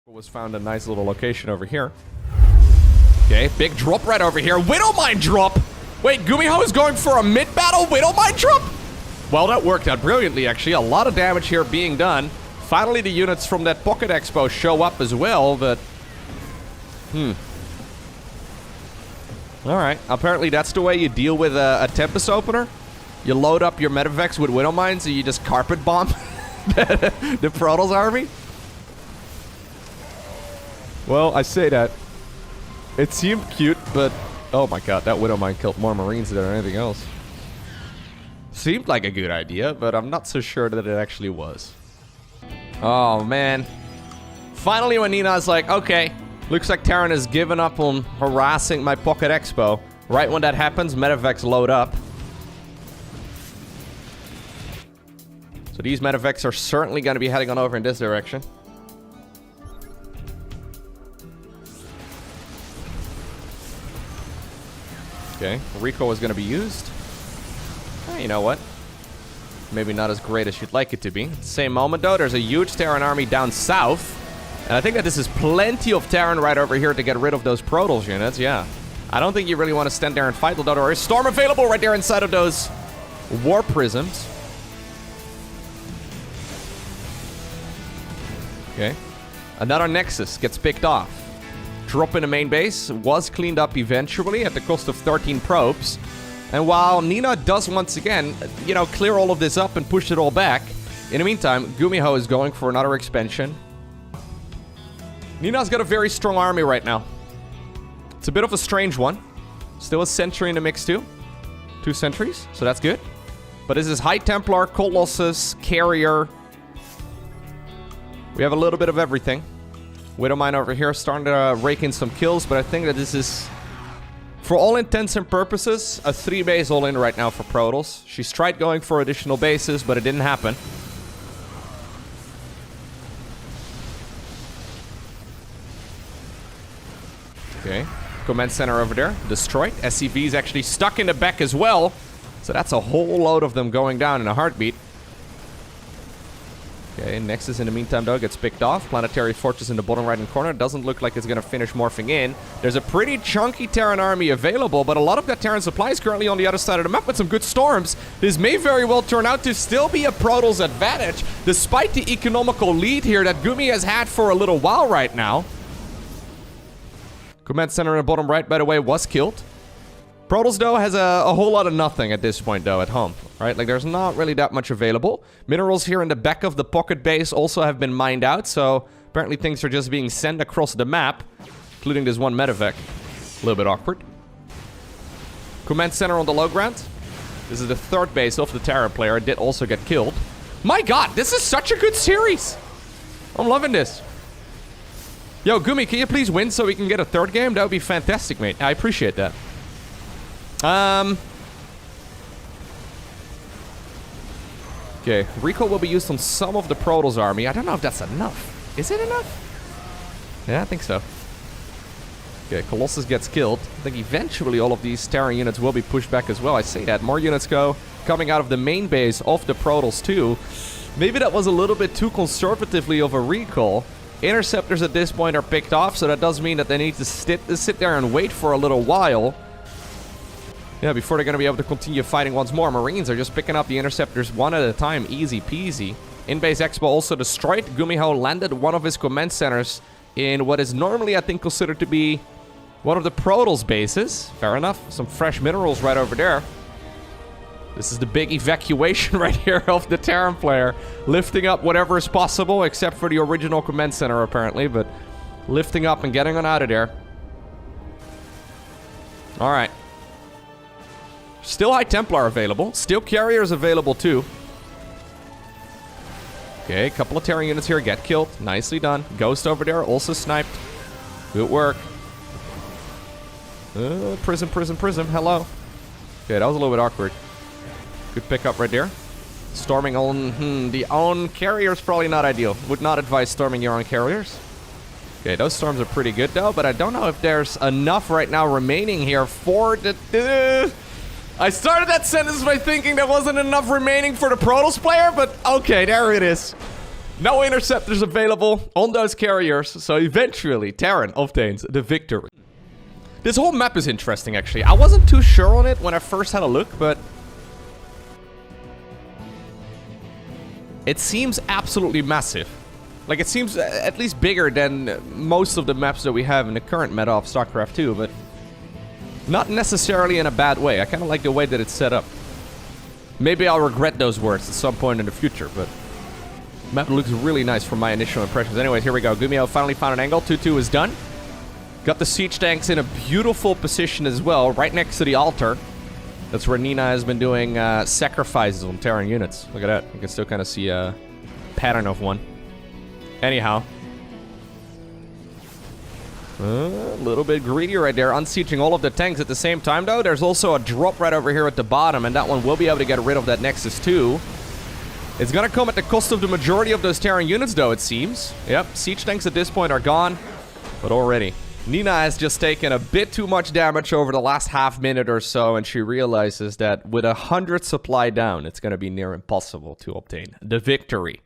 Was found a nice little location over here. Okay, big drop right over here. Widowmine drop! Wait, GuMiho is going for a mid-battle Widowmine drop? Well, that worked out brilliantly, actually. A lot of damage here being done. Finally, the units from that Pocket Expo show up as well, but... Alright, apparently that's the way you deal with a Tempest opener. You load up your Medevacs with Widowmines and you just carpet bomb the Protoss army. Well, I say that. It seemed cute, but... Oh my god, that Widowmine killed more Marines than anything else. Seemed like a good idea, but I'm not so sure that it actually was. Oh, man. Finally, when Nina's like, okay, looks like Terran has given up on harassing my Pocket Expo. Right when that happens, Medevacs load up. So these Medevacs are certainly going to be heading on over in this direction. Okay, Rico is going to be used. You know what? Maybe not as great as you'd like it to be. Same moment, though, there's a huge Terran army down south. And I think that this is plenty of Terran right over here to get rid of those Protoss units, yeah. I don't think you really want to stand there and fight, although there is Storm available right there inside of those War Prisms. Okay. Another Nexus gets picked off. Drop in the main base was cleaned up eventually at the cost of 13 probes. And while Nina does once again, you know, clear all of this up and push it all back, in the meantime, GuMiho is going for another expansion. Nina's got a very strong army right now. It's a bit of a strange one. Still a sentry in the mix too. 2 sentries, so that's good. But this is High Templar, Colossus, Carrier. We have a little bit of everything. Widowmine over here starting to rake in some kills, but I think that this is, for all intents and purposes, a 3-base all-in right now for Protoss. She's tried going for additional bases, but it didn't happen. Okay, command center over there, destroyed. SCV is actually stuck in the back as well, so that's a whole load of them going down in a heartbeat. Okay, Nexus in the meantime, though, gets picked off. Planetary Fortress in the bottom right-hand corner. Doesn't look like it's going to finish morphing in. There's a pretty chunky Terran army available, but a lot of that Terran supply is currently on the other side of the map with some good storms. This may very well turn out to still be a Protoss advantage, despite the economical lead here that GuMi has had for a little while right now. Command center in the bottom right, by the way, was killed. Protoss, though, has a whole lot of nothing at this point, though, at home, right? Like, there's not really that much available. Minerals here in the back of the Pocket base also have been mined out, so apparently things are just being sent across the map, including this one Medevac. A little bit awkward. Command center on the low ground. This is the 3rd base of the Terra player. It did also get killed. My god, this is such a good series! I'm loving this. Yo, GuMi, can you please win so we can get a 3rd game? That would be fantastic, mate. I appreciate that. Okay, Recall will be used on some of the Protoss army. I don't know if that's enough. Is it enough? Yeah, I think so. Okay, Colossus gets killed. I think eventually all of these Terran units will be pushed back as well. I say that. More units coming out of the main base of the Protoss too. Maybe that was a little bit too conservatively of a recall. Interceptors at this point are picked off, so that does mean that they need to sit there and wait for a little while. Yeah, before they're going to be able to continue fighting once more. Marines are just picking up the interceptors one at a time. Easy peasy. In-base Expo also destroyed. GuMiho landed one of his command centers in what is normally, I think, considered to be one of the Protoss bases. Fair enough. Some fresh minerals right over there. This is the big evacuation right here of the Terran player. Lifting up whatever is possible, except for the original command center, apparently. But lifting up and getting on out of there. Alright. Still High Templar available. Still Carriers available too. Okay, a couple of Terran units here get killed. Nicely done. Ghost over there also sniped. Good work. Prism. Hello. Okay, that was a little bit awkward. Good pickup right there. Storming on the own Carriers, probably not ideal. Would not advise storming your own Carriers. Okay, those storms are pretty good though, but I don't know if there's enough right now remaining here for the... I started that sentence by thinking there wasn't enough remaining for the Protoss player, but okay, there it is. No interceptors available on those carriers, so eventually Terran obtains the victory. This whole map is interesting, actually. I wasn't too sure on it when I first had a look, but it seems absolutely massive. Like, it seems at least bigger than most of the maps that we have in the current meta of StarCraft 2, but not necessarily in a bad way. I kind of like the way that it's set up. Maybe I'll regret those words at some point in the future, but map looks really nice from my initial impressions. Anyways, here we go. GuMiho finally found an angle. 2-2 is done. Got the siege tanks in a beautiful position as well, right next to the altar. That's where Nina has been doing sacrifices on Terran units. Look at that. You can still kind of see a pattern of one. Anyhow. A little bit greedy right there, unsieging all of the tanks at the same time, though. There's also a drop right over here at the bottom, and that one will be able to get rid of that Nexus too. It's gonna come at the cost of the majority of those Terran units, though, it seems. Yep, siege tanks at this point are gone, but already Nina has just taken a bit too much damage over the last half minute or so, and she realizes that with 100 supply down, it's gonna be near impossible to obtain the victory.